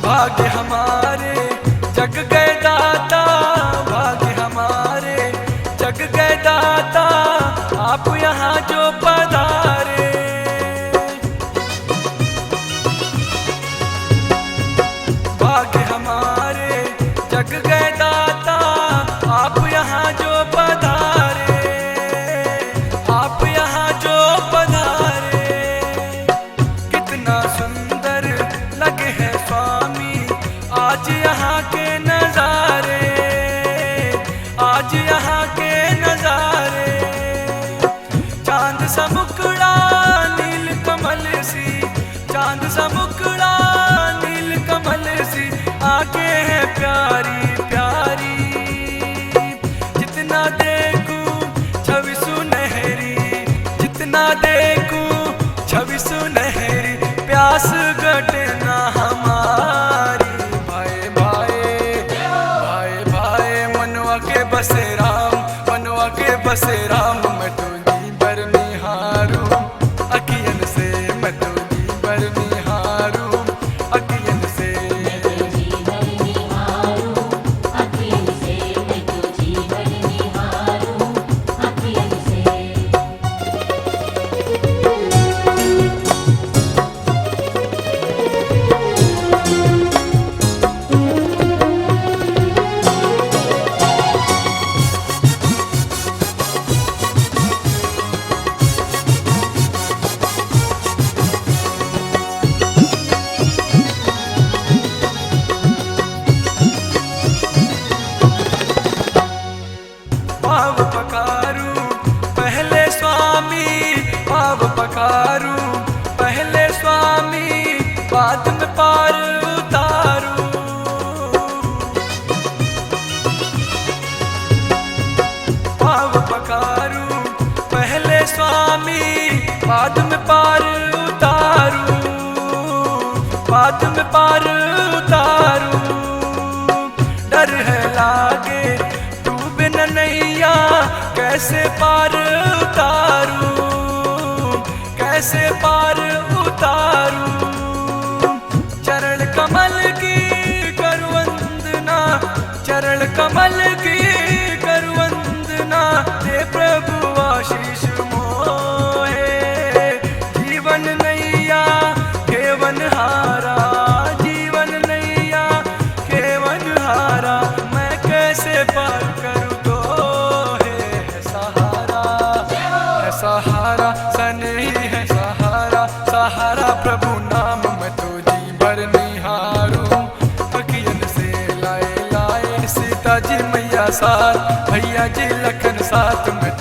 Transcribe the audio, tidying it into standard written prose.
भाग्य हमारे जग गए दाता, भाग्य हमारे जग गए दाता, आप यहाँ जो पधारे। भाग्य हमारे जग गए दाता, आप यहाँ जो पधारे, आप यहाँ जो पधारे। कितना सुंदर लगे हैं स्वामी आज यहाँ के नजारे, आज यहाँ के नजारे। चांद सा मुखड़ा नील कमल सी, चांद सा मुखड़ा नील कमल सी, आगे है प्यारी प्यारी। जितना देखूं छवि सुनहरी, जितना देखूं छवि सुनहरी, प्यास घटे ना हमारी। भाई भाई भाई भाई मनवा के बसे राम, मनवा के बसे राम, मैं तुझी बर निहारूं अखियन से, मैं तुझी बर निहारूं अखियन से। पाव पखारूं पहले स्वामी, पाव पखारूं पहले स्वामी, बाद में पार उतारूं। पाव पखारूं पहले स्वामी, बाद में पार उतारूं, बाद में पार उतारूं। डर है लागे नैया कैसे पार उतारूं, कैसे पार उतारूं। चरण कमल की कर वंदना, चरण कमल की कर वंदना, दे प्रभु आशीष मोहे। जीवन नैया केवन हारा, जीवन नैया केवन हारा, मैं कैसे पार करूं। सहारा सनही है सहारा, सहारा प्रभु नाम, मैं तुझी बर निहारूं अखियन से। लाए लाए सीता जी मैया साथ, भैया जी लखन साथ, मैं